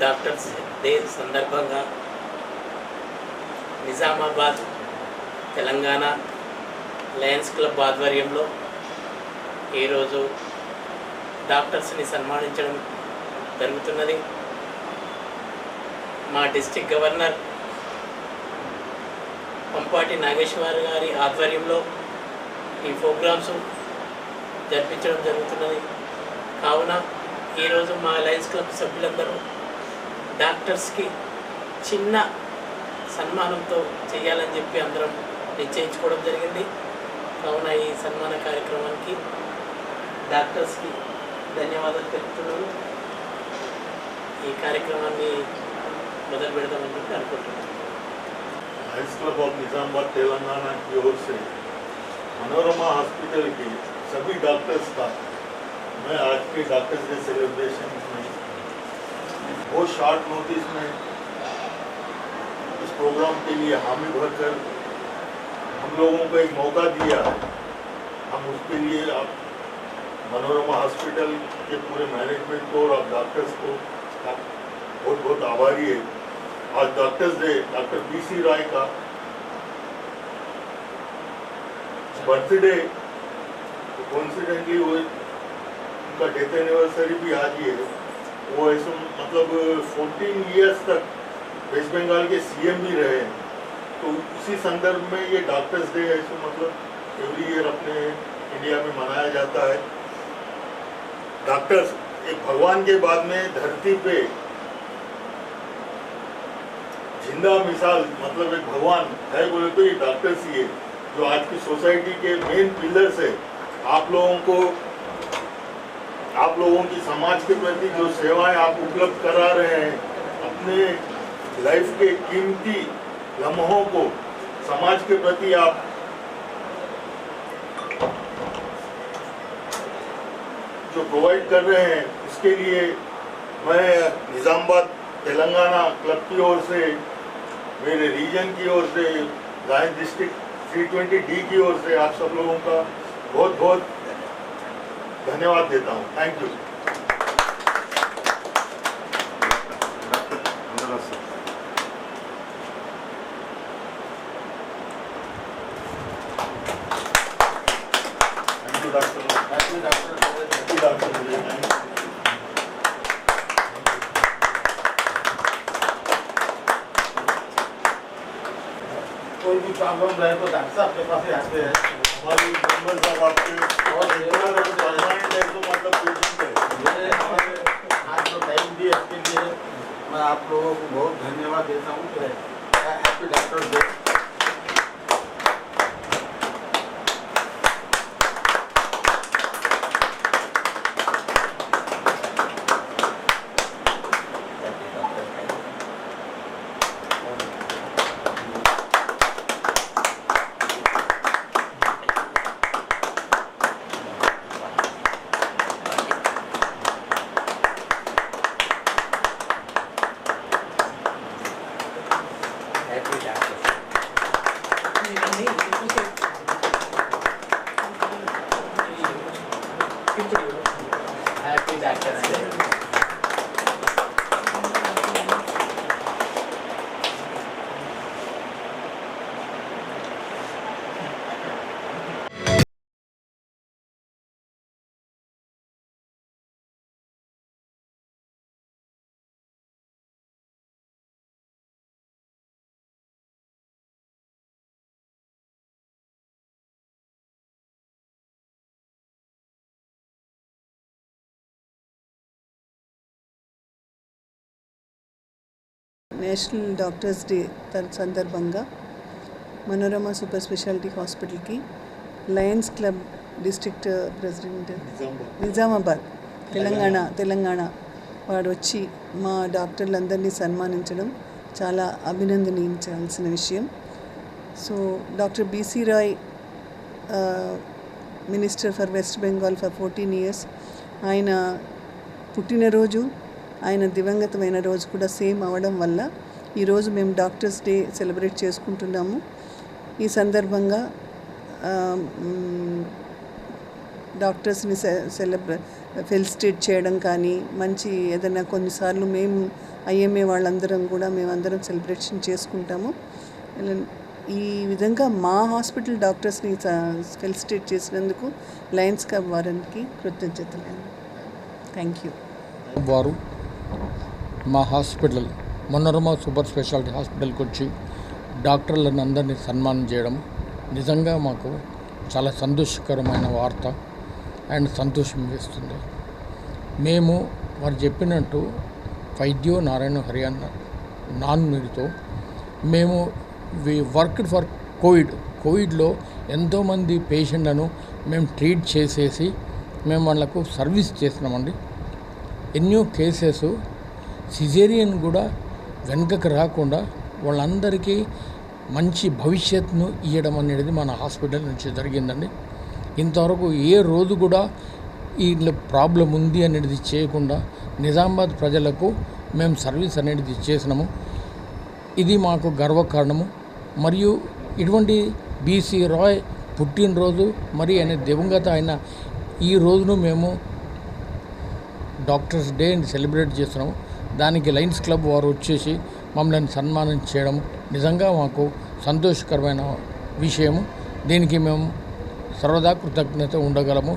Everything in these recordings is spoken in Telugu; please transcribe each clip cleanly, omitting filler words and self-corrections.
డాక్టర్స్ డే సందర్భంగా నిజామాబాద్ తెలంగాణ లయన్స్ క్లబ్ ఆధ్వర్యంలో ఈరోజు డాక్టర్స్ని సన్మానించడం జరుగుతున్నది. మా డిస్ట్రిక్ట్ గవర్నర్ పంపాటి నాగేశ్వర్ గారి ఆధ్వర్యంలో ఈ ప్రోగ్రామ్స్ జరిపించడం జరుగుతున్నది. కావున ఈరోజు మా లయన్స్ క్లబ్ సభ్యులందరూ డాక్టర్స్కి చిన్న సన్మానంతో చేయాలని చెప్పి అందరం నిశ్చయించుకోవడం జరిగింది. కావున ఈ సన్మాన కార్యక్రమానికి డాక్టర్స్కి ధన్యవాదాలు తెలుపుతున్నాను. ఈ కార్యక్రమాన్ని మొదలు పెడదామని చెప్పి అనుకుంటున్నాను. लयंस क्लब ऑफ निजामाबाद तेलंगाना की ओर से मनोरमा हॉस्पिटल के सभी डॉक्टर्स का मैं आज के डॉक्टर्स डे सेलिब्रेशन में बहुत शॉर्ट नोटिस में इस प्रोग्राम के लिए हामी भरकर हम लोगों को एक मौका दिया है। हम उसके लिए आप मनोरमा हॉस्पिटल के पूरे मैनेजमेंट को और आप डॉक्टर्स को बहुत बहुत आभारी है। आज डॉक्टर्स डे डॉक्टर बीसी राय का बर्थडे तो कोइंसिडेंटली वो उनका डेथ एनिवर्सरी भी आज ही है। वो ऐसे मतलब 14 इयर्स तक वेस्ट बंगाल के सीएम भी रहे हैं, तो उसी संदर्भ में ये डॉक्टर्स डे ऐसे मतलब एवरी ईयर अपने इंडिया में मनाया जाता है। डॉक्टर्स एक भगवान के बाद में धरती पे जिंदा मिसाल मतलब एक भगवान है बोले तो ये डॉक्टर्स ही है, जो आज की सोसाइटी के मेन पिलर्स है। आप लोगों की समाज के प्रति जो सेवाएं आप उपलब्ध करा रहे हैं, अपने लाइफ के कीमती लम्हों को समाज के प्रति आप जो प्रोवाइड कर रहे हैं, उसके लिए मैं निजामाबाद तेलंगाना क्लब की ओर से, मेरे रीजन की ओर से, लायंस डिस्ट्रिक्ट 320D की ओर से आप सब लोगों का बहुत बहुत धन्यवाद देता हूँ। Thank you. कोई भी प्रॉब्लम रहे तो डॉक्टर साहब के पास ही आते हैं। हमारी मेंबर साहब आपके और मतलब पेशेंट है, हमारे आज जो टाइम दिए इसके लिए मैं आप लोगों को बहुत धन्यवाद देता हूँ। Happy doctors day. Happy doctors day. National doctors day సందర్భంగా మనోరమ సూపర్ స్పెషాలిటీ హాస్పిటల్కి lions club district president Nizamabad Telangana వాడు వచ్చి మా డాక్టర్లందరినీ సన్మానించడం చాలా అభినందనించాల్సిన విషయం. So doctor BC Roy minister for West Bengal for 14 years, ఆయన పుట్టినరోజు, ఆయన దివంగతమైన రోజు కూడా సేమ్ అవ్వడం వల్ల ఈరోజు మేము డాక్టర్స్ డే సెలబ్రేట్ చేసుకుంటున్నాము. ఈ సందర్భంగా డాక్టర్స్ని ఫెలిసిటేట్ చేయడం కానీ మంచి ఏదైనా కొన్నిసార్లు మేము ఐఎంఏ వాళ్ళందరం కూడా మేమందరం సెలబ్రేషన్ చేసుకుంటాము. ఈ విధంగా మా హాస్పిటల్ డాక్టర్స్ని ఫెలిసిటేట్ చేసినందుకు లయన్స్ క్లబ్ వారికి కృతజ్ఞతలు. Thank you. వారు మా హాస్పిటల్ మనోరమ సూపర్ స్పెషాలిటీ హాస్పిటల్కి వచ్చి డాక్టర్లను అందరినీ సన్మానం చేయడం నిజంగా మాకు చాలా సంతోషకరమైన వార్త అండ్ సంతోషం వేస్తుంది. మేము వారు చెప్పినట్టు వైద్యో నారాయణ హరియాణ నాన్ మీరుతో మేము వర్క్డ్ ఫర్ కోవిడ్లో ఎంతోమంది పేషెంట్లను మేము ట్రీట్ చేసేసి మేము వాళ్ళకు సర్వీస్ చేసినామండి. ఎన్నో కేసెస్ సిజేరియన్ కూడా వెనుకకు రాకుండా వాళ్ళందరికీ మంచి భవిష్యత్తును ఇవ్వడం అనేది మన హాస్పిటల్ నుంచి జరిగిందండి. ఇంతవరకు ఏ రోజు కూడా వీళ్ళ ప్రాబ్లం ఉంది అనేది చేయకుండా నిజామాబాద్ ప్రజలకు మేము సర్వీస్ అనేది చేసినాము. ఇది మాకు గర్వకారణము. మరియు ఇటువంటి బీసీ రాయ్ పుట్టినరోజు మరి ఆయన దివంగత అయిన ఈ రోజును మేము డాక్టర్స్ డే సెలబ్రేట్ చేస్తున్నాము. దానికి లయన్స్ క్లబ్ వారు వచ్చేసి మమ్మల్ని సన్మానం చేయడం నిజంగా మాకు సంతోషకరమైన విషయము. దీనికి మేము సర్వదా కృతజ్ఞత ఉండగలము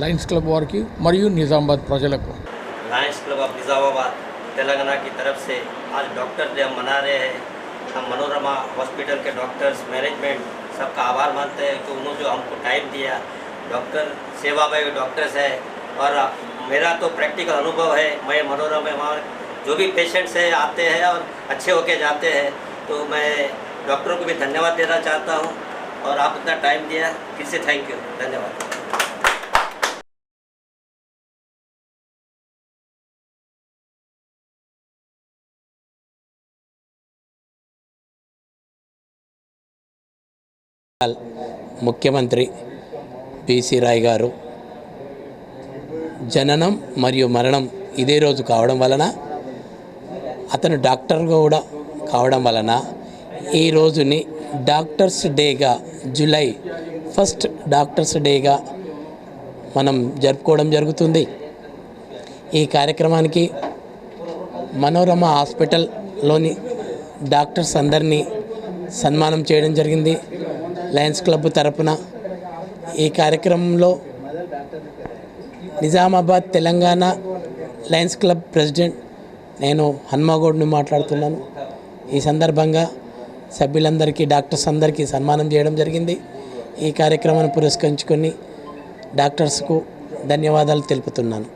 లయన్స్ క్లబ్ వారికి మరియు నిజామాబాద్ ప్రజలకు. Lions club of Nizamabad Telangana की तरफ से आज डॉक्टर डे हम मना रहे हैं। हम मनोरमा हॉस्पिटल के डॉक्टर्स मैनेजमेंट सबका आभार मानते हैं कि उन्होंने जो हमको टाइम दिया। डॉक्टर सेवाभावी डॉक्टर्स है और मेरा तो प्रैक्टिकल अनुभव है। मैं मनोरमा में वहाँ जो भी पेशेंट्स है आते हैं और अच्छे होके जाते हैं, तो मैं डॉक्टरों को भी धन्यवाद देना चाहता हूँ और आप इतना टाइम दिया, फिर से थैंक यू, धन्यवाद। ముఖ్యమంత్రి పిసి రాయ్ గారు జననం మరియు మరణం ఇదే రోజు కావడం వలన, అతను డాక్టర్గా కూడా కావడం వలన ఈ రోజుని డాక్టర్స్ డేగా, జూలై 1 డాక్టర్స్ డేగా మనం జరుపుకోవడం జరుగుతుంది. ఈ కార్యక్రమానికి మనోరమ హాస్పిటల్లోని డాక్టర్స్ అందరినీ సన్మానం చేయడం జరిగింది లయన్స్ క్లబ్ తరపున. ఈ కార్యక్రమంలో Nizamabad Telangana Lions club president నేను హన్మగౌడ్ని మాట్లాడుతున్నాను. ఈ సందర్భంగా సభ్యులందరికీ, డాక్టర్స్ అందరికీ సన్మానం చేయడం జరిగింది. ఈ కార్యక్రమాన్ని పురస్కరించుకొని డాక్టర్స్కు ధన్యవాదాలు తెలుపుతున్నాను.